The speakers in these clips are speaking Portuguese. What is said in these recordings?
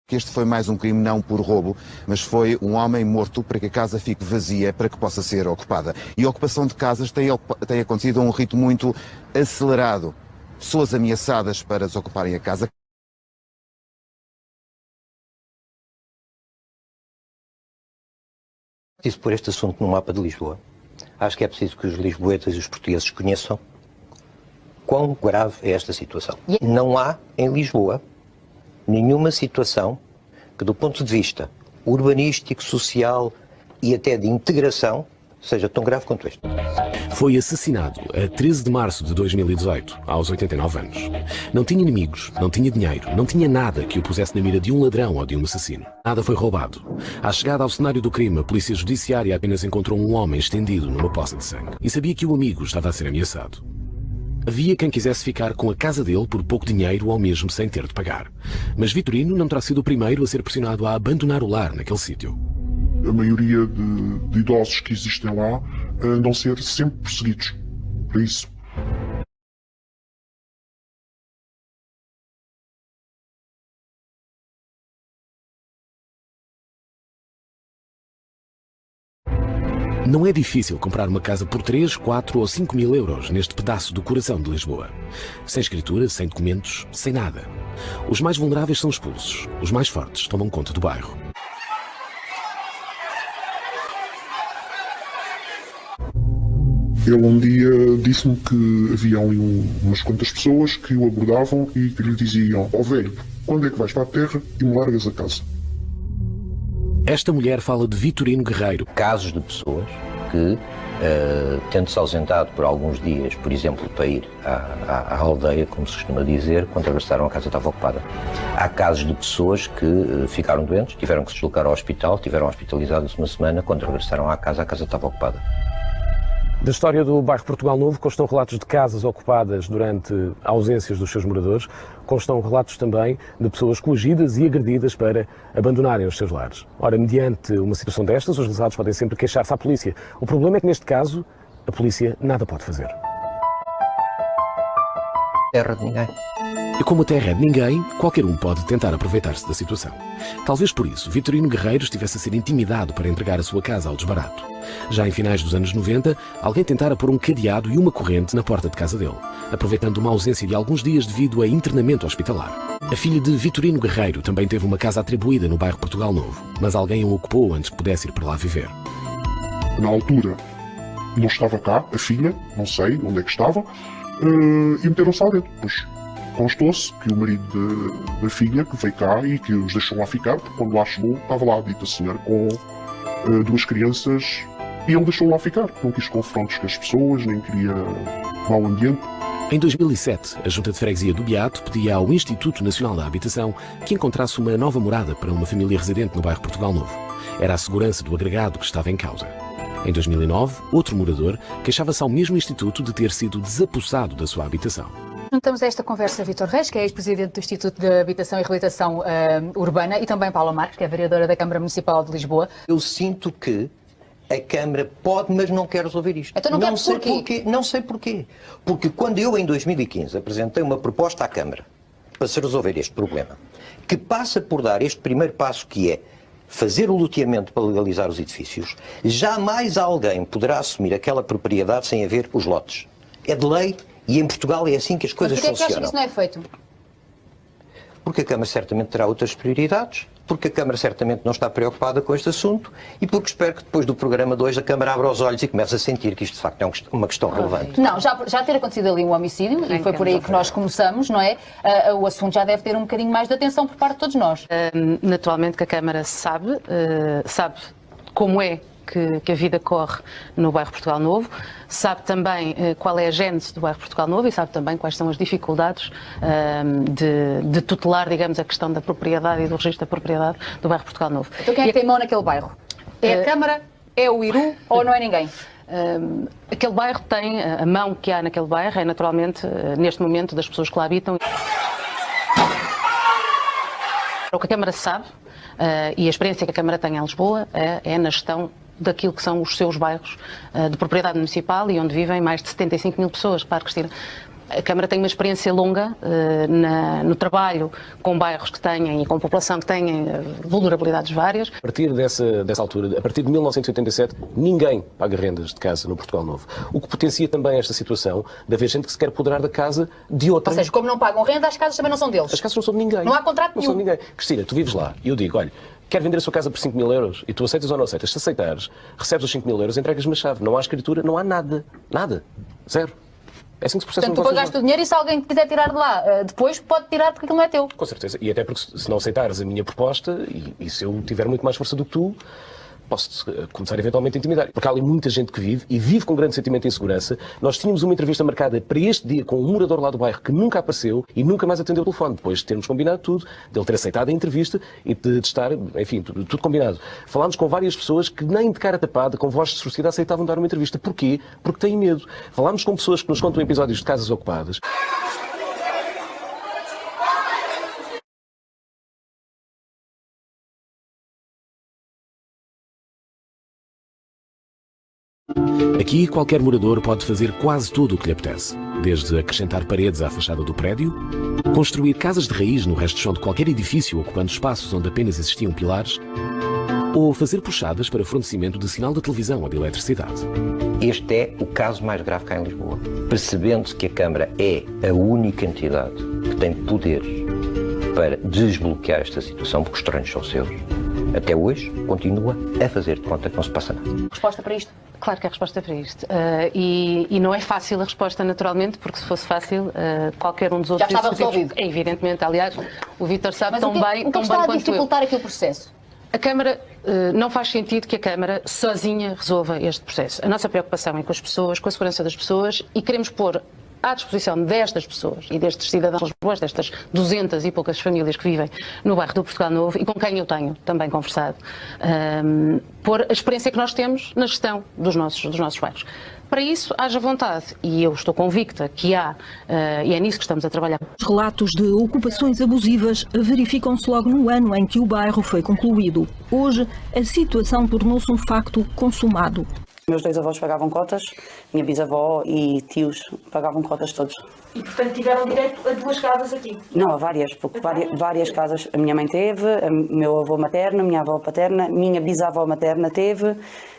que este foi mais um crime não por roubo, mas foi um homem morto para que a casa fique vazia, para que possa ser ocupada. E a ocupação de casas tem acontecido a um ritmo muito acelerado. Pessoas ameaçadas para desocuparem a casa. Preciso pôr este assunto no mapa de Lisboa. Acho que é preciso que os lisboetas e os portugueses conheçam quão grave é esta situação. Não há em Lisboa nenhuma situação que, do ponto de vista urbanístico, social e até de integração, seja tão grave quanto este. Foi assassinado a 13 de março de 2018, aos 89 anos. Não tinha inimigos, não tinha dinheiro, não tinha nada que o pusesse na mira de um ladrão ou de um assassino. Nada foi roubado. À chegada ao cenário do crime, a polícia judiciária apenas encontrou um homem estendido numa poça de sangue e sabia que o amigo estava a ser ameaçado. Havia quem quisesse ficar com a casa dele por pouco dinheiro ou mesmo sem ter de pagar. Mas Vitorino não terá sido o primeiro a ser pressionado a abandonar o lar naquele sítio. A maioria de idosos que existem lá andam a ser sempre perseguidos por isso. Não é difícil comprar uma casa por 3, 4 ou 5 mil euros neste pedaço do coração de Lisboa. Sem escritura, sem documentos, sem nada. Os mais vulneráveis são expulsos, os mais fortes tomam conta do bairro. Ele um dia disse-me que havia ali umas quantas pessoas que o abordavam e que lhe diziam: ó velho, quando é que vais para a terra e me largas a casa? Esta mulher fala de Vitorino Guerreiro. Casos de pessoas que, tendo-se ausentado por alguns dias, por exemplo, para ir à aldeia, como se costuma dizer, quando regressaram a casa estava ocupada. Há casos de pessoas que ficaram doentes, tiveram que se deslocar ao hospital, tiveram hospitalizados uma semana, quando regressaram à casa, a casa estava ocupada. Da história do bairro Portugal Novo constam relatos de casas ocupadas durante ausências dos seus moradores, constam relatos também de pessoas coagidas e agredidas para abandonarem os seus lares. Ora, mediante uma situação destas, os lesados podem sempre queixar-se à polícia. O problema é que, neste caso, a polícia nada pode fazer. Terra de ninguém. E como a terra é de ninguém, qualquer um pode tentar aproveitar-se da situação. Talvez por isso, Vitorino Guerreiro estivesse a ser intimidado para entregar a sua casa ao desbarato. Já em finais dos anos 90, alguém tentara pôr um cadeado e uma corrente na porta de casa dele, aproveitando uma ausência de alguns dias devido a internamento hospitalar. A filha de Vitorino Guerreiro também teve uma casa atribuída no bairro Portugal Novo, mas alguém a ocupou antes que pudesse ir para lá viver. Na altura, não estava cá, a filha, não sei onde é que estava, e meteram-se lá dentro. Pois constou-se que o marido da filha, que veio cá e que os deixou lá ficar, porque quando lá chegou, estava lá a dita senhora com duas crianças, e ele deixou lá ficar. Não quis confrontos com as pessoas, nem queria mau ambiente. Em 2007, a Junta de Freguesia do Beato pedia ao Instituto Nacional da Habitação que encontrasse uma nova morada para uma família residente no bairro Portugal Novo. Era a segurança do agregado que estava em causa. Em 2009, outro morador queixava-se ao mesmo Instituto de ter sido desapossado da sua habitação. Juntamos a esta conversa Vítor Reis, que é ex-presidente do Instituto de Habitação e Reabilitação Urbana, e também Paula Marques, que é vereadora da Câmara Municipal de Lisboa. Eu sinto que a Câmara pode, mas não quer resolver isto. Então não sei porquê. Não sei porquê. Porque quando eu, em 2015, apresentei uma proposta à Câmara para se resolver este problema, que passa por dar este primeiro passo, que é fazer o loteamento para legalizar os edifícios, jamais alguém poderá assumir aquela propriedade sem haver os lotes. É de lei. E em Portugal é assim que as coisas funcionam. Mas porquê é que acha que isso não é feito? Porque a Câmara certamente terá outras prioridades, porque a Câmara certamente não está preocupada com este assunto e porque espero que depois do programa 2 a Câmara abra os olhos e comece a sentir que isto de facto é uma questão relevante. Não, já ter acontecido ali um homicídio, e foi por aí que nós começamos, não é? O assunto já deve ter um bocadinho mais de atenção por parte de todos nós. Naturalmente que a Câmara sabe como é que a vida corre no bairro Portugal Novo, sabe também qual é a gênese do bairro Portugal Novo e sabe também quais são as dificuldades de tutelar, digamos, a questão da propriedade e do registro da propriedade do bairro Portugal Novo. Então quem é que tem mão naquele bairro? É a Câmara, é o IRU ou não é ninguém? Aquele bairro tem, a mão que há naquele bairro é naturalmente, neste momento, das pessoas que lá habitam. O que a Câmara sabe, e a experiência que a Câmara tem em Lisboa, é na gestão daquilo que são os seus bairros de propriedade municipal e onde vivem mais de 75 mil pessoas. Claro, Cristina, A Câmara tem uma experiência longa no trabalho com bairros que têm e com população que têm vulnerabilidades várias. A partir dessa altura, a partir de 1987, ninguém paga rendas de casa no Portugal Novo. O que potencia também esta situação de haver gente que se quer apoderar da casa de outra. Ou seja, como não pagam renda, as casas também não são deles. As casas não são de ninguém. Não há contrato nenhum. Não são de ninguém. Cristina, tu vives lá e eu digo, olha, quer vender a sua casa por 5 mil euros e tu aceitas ou não aceitas? Se aceitares, recebes os 5 mil euros, entregas-me a chave. Não há escritura, não há nada. Nada. Zero. É assim que se processa. Portanto, tu pagaste o dinheiro e se alguém quiser tirar de lá depois, pode tirar porque aquilo não é teu. Com certeza. E até porque se não aceitares a minha proposta e se eu tiver muito mais força do que tu, posso começar eventualmente a intimidar. Porque há ali muita gente que vive e vive com grande sentimento de insegurança. Nós tínhamos uma entrevista marcada para este dia com um morador lá do bairro que nunca apareceu e nunca mais atendeu o telefone. Depois de termos combinado tudo, dele ter aceitado a entrevista e de estar, enfim, tudo combinado. Falámos com várias pessoas que nem de cara tapada, com voz de sociedade, aceitavam dar uma entrevista. Porquê? Porque têm medo. Falámos com pessoas que nos contam episódios de casas ocupadas. Aqui, qualquer morador pode fazer quase tudo o que lhe apetece. Desde acrescentar paredes à fachada do prédio, construir casas de raiz no resto do chão de qualquer edifício ocupando espaços onde apenas existiam pilares, ou fazer puxadas para fornecimento de sinal de televisão ou de eletricidade. Este é o caso mais grave cá em Lisboa. Percebendo-se que a Câmara é a única entidade que tem poderes para desbloquear esta situação, porque os terrenos são seus, até hoje continua a fazer de conta que não se passa nada. Resposta para isto? Claro que a resposta é para isto. E não é fácil a resposta, naturalmente, porque se fosse fácil, qualquer um dos outros... Já estava resolvido. É, evidentemente. Aliás, o Vítor sabe tão bem o que está a dificultar aqui o processo? A Câmara, não faz sentido que a Câmara sozinha resolva este processo. A nossa preocupação é com as pessoas, com a segurança das pessoas e queremos pôr à disposição destas pessoas e destes cidadãos de Lisboa, destas 200 e poucas famílias que vivem no bairro do Portugal Novo e com quem eu tenho também conversado, pôr a experiência que nós temos na gestão dos nossos bairros. Para isso, haja vontade, e eu estou convicta que há, e é nisso que estamos a trabalhar. Os relatos de ocupações abusivas verificam-se logo no ano em que o bairro foi concluído. Hoje, a situação tornou-se um facto consumado. Meus dois avós pagavam cotas, minha bisavó e tios pagavam cotas todos. E, portanto, tiveram direito a 2 casas aqui? Não, a várias, porque várias casas a minha mãe teve, meu avô materno, minha avó paterna, minha bisavó materna teve,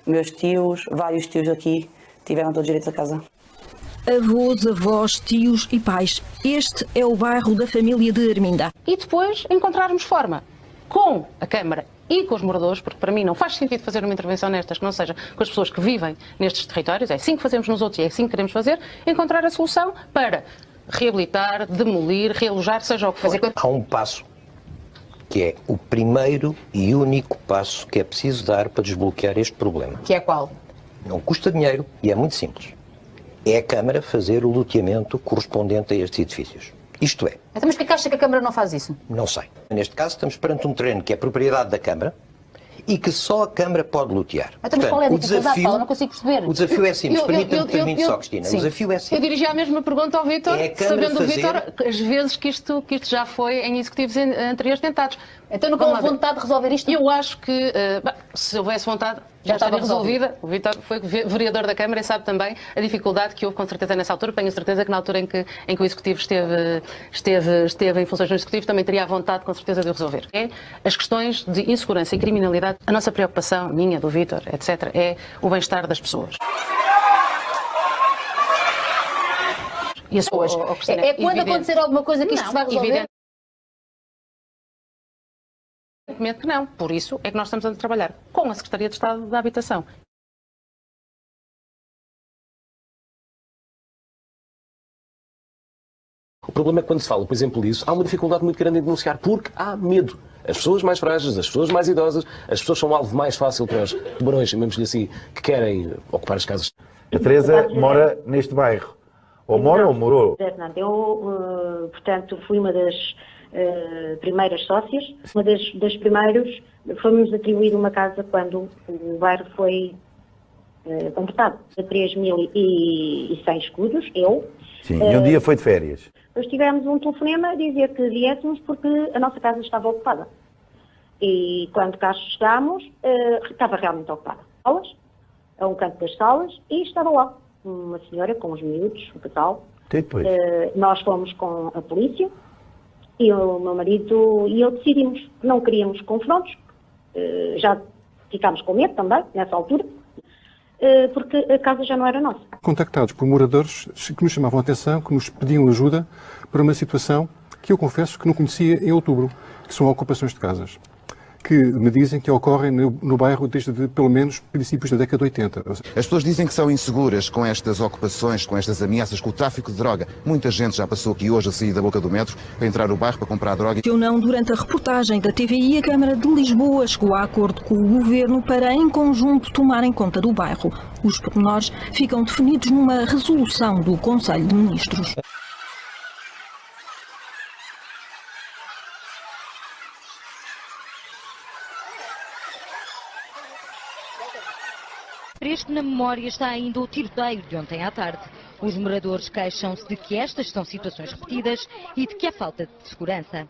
meus tios, vários tios aqui tiveram todo direito a casa. Avós, avós, tios e pais. Este é o bairro da família de Arminda. E depois encontrarmos forma com a Câmara e com os moradores, porque para mim não faz sentido fazer uma intervenção nestas que não seja com as pessoas que vivem nestes territórios, é assim que fazemos nos outros e é assim que queremos fazer, encontrar a solução para reabilitar, demolir, realojar, seja o que for. Há um passo que é o primeiro e único passo que é preciso dar para desbloquear este problema. Que é qual? Não custa dinheiro e é muito simples. É a Câmara fazer o loteamento correspondente a estes edifícios. Isto é... Então, mas por que acha que a Câmara não faz isso? Não sei. Neste caso estamos perante um terreno que é propriedade da Câmara e que só a Câmara pode lotear. Então, mas qual é a dificuldade, Paulo? Não consigo perceber. O desafio é simples. Permita-me terminar só, Cristina. Sim. O desafio é simples. Eu dirigi a mesma pergunta ao Vítor, sabendo fazer... do Vítor as vezes que isto já foi em executivos anteriores tentados. Então não houve vontade de resolver isto? Eu acho que, se houvesse vontade, já estaria resolvida. O Vítor foi vereador da Câmara e sabe também a dificuldade que houve, com certeza, nessa altura. Tenho certeza que na altura em que o Executivo esteve em funções no Executivo, também teria a vontade, com certeza, de o resolver. É as questões de insegurança e criminalidade. A nossa preocupação, minha, do Vítor, etc., é o bem-estar das pessoas. E as pessoas, é quando acontecer alguma coisa que isto se vai resolver? Evidentemente que não. Por isso é que nós estamos a trabalhar com a Secretaria de Estado da Habitação. O problema é que quando se fala, por exemplo, disso, há uma dificuldade muito grande em denunciar, porque há medo. As pessoas mais frágeis, as pessoas mais idosas, as pessoas são um alvo mais fácil para os tubarões, chamemos-lhe assim, que querem ocupar as casas. A Teresa mora neste bairro. Ou mora ou morou? Eu, portanto, fui uma das primeiras sócias. Uma das primeiras, foi-nos atribuída uma casa quando o bairro foi completado. A 3.100 escudos, eu. Sim, e um dia foi de férias. Depois tivemos um telefonema a dizer que viéssemos porque a nossa casa estava ocupada. E quando cá chegámos, estava realmente ocupada. Salas, a um canto das salas, e estava lá uma senhora com os miúdos, o casal, Depois. Nós fomos com a polícia e o meu marido e eu decidimos que não queríamos confrontos, já ficámos com medo também, nessa altura, porque a casa já não era nossa. Contactados por moradores que nos chamavam a atenção, que nos pediam ajuda para uma situação que eu confesso que não conhecia em outubro, que são ocupações de casas, que me dizem que ocorrem no bairro desde pelo menos princípios da década de 80. As pessoas dizem que são inseguras com estas ocupações, com estas ameaças, com o tráfico de droga. Muita gente já passou aqui hoje a sair da boca do metro para entrar no bairro para comprar droga. Ou não, durante a reportagem da TVI, a Câmara de Lisboa chegou a acordo com o Governo para, em conjunto, tomarem conta do bairro. Os pormenores ficam definidos numa resolução do Conselho de Ministros. Fresco na memória está ainda o tiroteio de ontem à tarde. Os moradores queixam-se de que estas são situações repetidas e de que há falta de segurança.